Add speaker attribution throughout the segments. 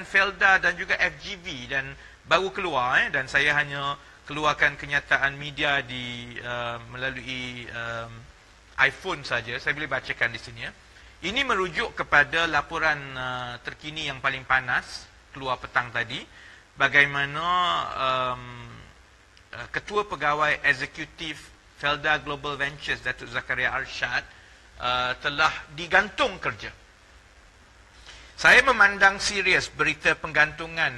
Speaker 1: melibatkan Felda dan juga FGV, dan baru keluar dan saya hanya keluarkan kenyataan media melalui iPhone saja. Saya boleh bacakan di sini ya. Ini merujuk kepada laporan terkini yang paling panas keluar petang tadi, bagaimana Ketua Pegawai Eksekutif Felda Global Ventures Datuk Zakaria Arshad telah digantung kerja. Saya memandang serius berita penggantungan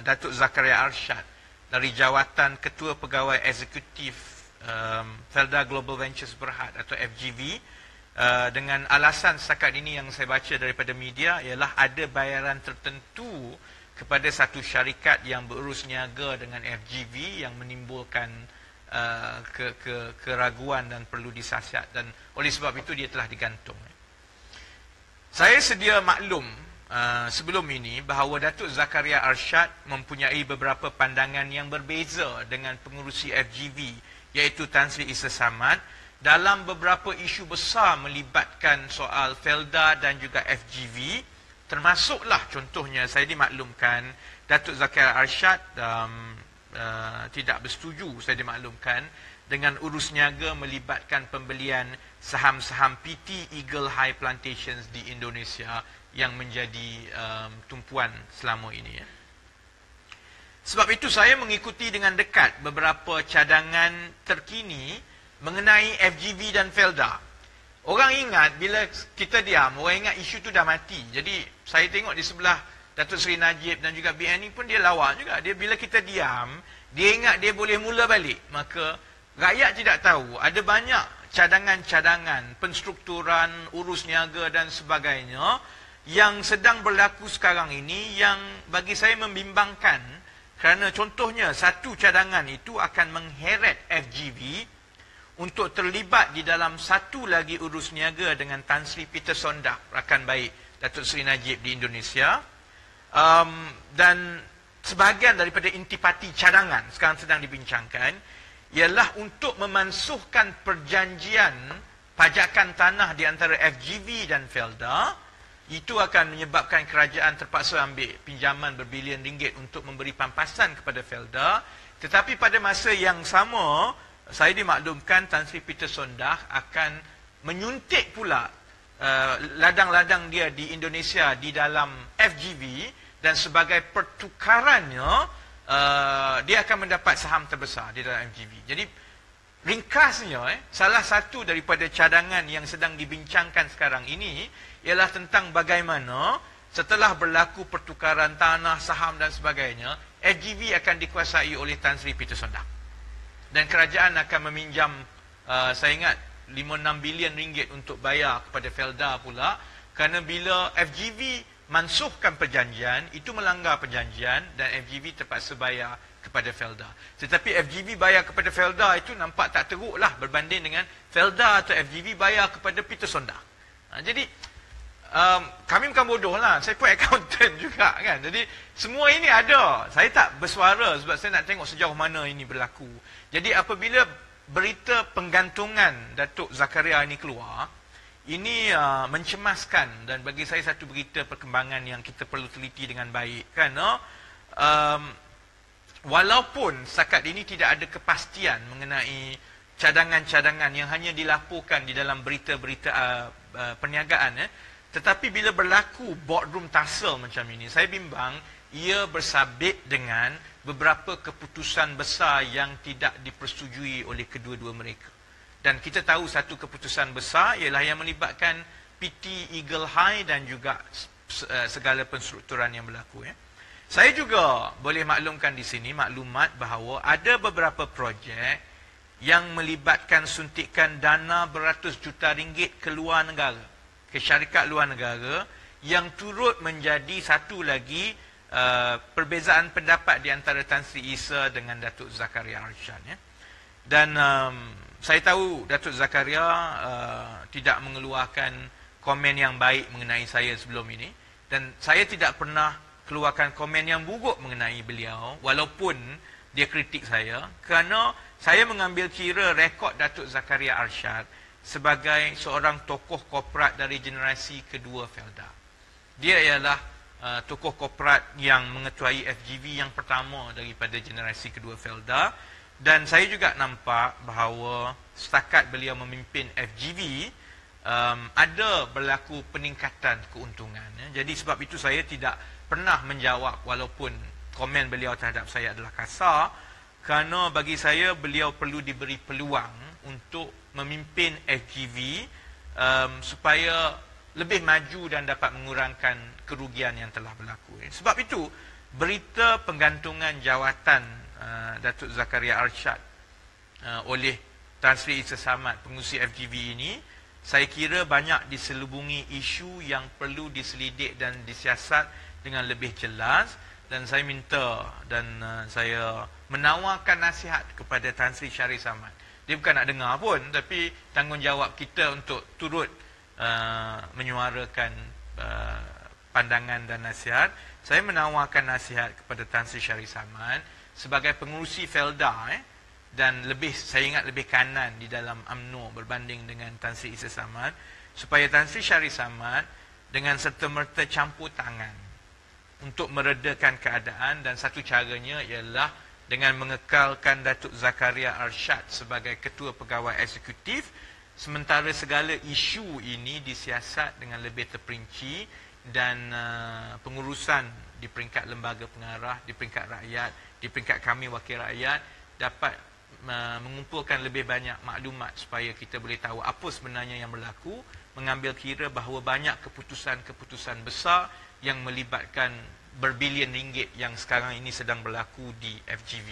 Speaker 1: Datuk Zakaria Arshad dari jawatan Ketua Pegawai Eksekutif Felda Global Ventures Berhad atau FGV dengan alasan setakat ini yang saya baca daripada media ialah ada bayaran tertentu kepada satu syarikat yang berurus niaga dengan FGV yang menimbulkan keraguan dan perlu disasiat, dan oleh sebab itu dia telah digantung. Saya sedia maklum sebelum ini bahawa Datuk Zakaria Arshad mempunyai beberapa pandangan yang berbeza dengan pengurusi FGV iaitu Tan Sri Isa Samad dalam beberapa isu besar melibatkan soal Felda dan juga FGV. Termasuklah contohnya saya dimaklumkan Datuk Zakaria Arshad tidak bersetuju, saya dimaklumkan, dengan urus niaga melibatkan pembelian saham-saham PT Eagle High Plantations di Indonesia yang menjadi tumpuan selama ini. Sebab itu saya mengikuti dengan dekat beberapa cadangan terkini mengenai FGV dan Felda. Orang ingat bila kita diam, orang ingat isu tu dah mati. Jadi saya tengok di sebelah Datuk Seri Najib dan juga BNI pun dia lawak juga. Dia bila kita diam, dia ingat dia boleh mula balik. Maka rakyat tidak tahu ada banyak cadangan-cadangan, penstrukturan, urus niaga dan sebagainya yang sedang berlaku sekarang ini yang bagi saya membimbangkan, kerana contohnya satu cadangan itu akan mengheret FGV untuk terlibat di dalam satu lagi urus niaga dengan Tan Sri Peter Sondak, rakan baik Datuk Seri Najib di Indonesia. Dan sebahagian daripada intipati cadangan sekarang sedang dibincangkan ialah untuk memansuhkan perjanjian pajakan tanah di antara FGV dan Felda. Itu akan menyebabkan kerajaan terpaksa ambil pinjaman berbilion ringgit untuk memberi pampasan kepada Felda. Tetapi pada masa yang sama, saya dimaklumkan Tan Sri Peter Sondak akan menyuntik pula ladang-ladang dia di Indonesia di dalam FGV, dan sebagai pertukarannya dia akan mendapat saham terbesar di dalam FGV. Jadi ringkasnya salah satu daripada cadangan yang sedang dibincangkan sekarang ini ialah tentang bagaimana setelah berlaku pertukaran tanah, saham dan sebagainya, FGV akan dikuasai oleh Tan Sri Peter Sondak. Dan kerajaan akan meminjam, saya ingat, 5-6 bilion ringgit untuk bayar kepada Felda pula. Kerana bila FGV mansuhkan perjanjian, itu melanggar perjanjian dan FGV terpaksa bayar kepada Felda. Tetapi FGV bayar kepada Felda itu nampak tak teruk lah berbanding dengan Felda atau FGV bayar kepada Peter Sondak. Jadi, kami bukan bodoh lah. Saya pun accountant juga kan. Jadi, semua ini ada. Saya tak bersuara sebab saya nak tengok sejauh mana ini berlaku. Jadi apabila berita penggantungan Datuk Zakaria ini keluar, ini mencemaskan dan bagi saya satu berita perkembangan yang kita perlu teliti dengan baik. Kerana walaupun setakat ini tidak ada kepastian mengenai cadangan-cadangan yang hanya dilaporkan di dalam berita-berita perniagaan, tetapi bila berlaku boardroom tussle macam ini, saya bimbang ia bersabit dengan beberapa keputusan besar yang tidak dipersetujui oleh kedua-dua mereka. Dan kita tahu satu keputusan besar ialah yang melibatkan PT Eagle High dan juga segala penstrukturan yang berlaku. Saya juga boleh maklumkan di sini maklumat bahawa ada beberapa projek yang melibatkan suntikan dana beratus juta ringgit ke luar negara, ke syarikat luar negara, yang turut menjadi satu lagi perbezaan pendapat di antara Tan Sri Isa dengan Datuk Zakaria Arshad. Dan saya tahu Datuk Zakaria tidak mengeluarkan komen yang baik mengenai saya sebelum ini, dan saya tidak pernah keluarkan komen yang buruk mengenai beliau walaupun dia kritik saya, kerana saya mengambil kira rekod Datuk Zakaria Arshad sebagai seorang tokoh korporat dari generasi kedua Felda. Dia ialah tokoh korporat yang mengetuai FGV yang pertama daripada generasi kedua Felda, dan saya juga nampak bahawa setakat beliau memimpin FGV ada berlaku peningkatan keuntungan. Jadi sebab itu saya tidak pernah menjawab walaupun komen beliau terhadap saya adalah kasar, kerana bagi saya beliau perlu diberi peluang untuk memimpin FGV supaya lebih maju dan dapat mengurangkan kerugian yang telah berlaku. Sebab itu, berita penggantungan jawatan Datuk Zakaria Arshad oleh Tan Sri Isa Samad, pengurusi FGV ini, saya kira banyak diselubungi isu yang perlu diselidik dan disiasat dengan lebih jelas, dan saya minta dan saya menawarkan nasihat kepada Tan Sri Syarif Samad. Dia bukan nak dengar pun, tapi tanggungjawab kita untuk turut menyuarakan pandangan dan nasihat. Saya menawarkan nasihat kepada Tan Sri Syarif Samad sebagai pengurusi Felda, dan saya ingat lebih kanan di dalam UMNO berbanding dengan Tan Sri Isa Samad, supaya Tan Sri Syarif Samad dengan serta-merta campur tangan untuk meredakan keadaan, dan satu caranya ialah dengan mengekalkan Datuk Zakaria Arshad sebagai ketua pegawai eksekutif, sementara segala isu ini disiasat dengan lebih terperinci, dan pengurusan di peringkat lembaga pengarah, di peringkat rakyat, di peringkat kami wakil rakyat dapat mengumpulkan lebih banyak maklumat supaya kita boleh tahu apa sebenarnya yang berlaku, mengambil kira bahawa banyak keputusan-keputusan besar yang melibatkan berbilion ringgit yang sekarang ini sedang berlaku di FGV,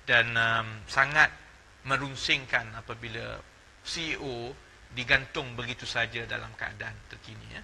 Speaker 1: dan sangat merunsingkan apabila CEO digantung begitu saja dalam keadaan terkini.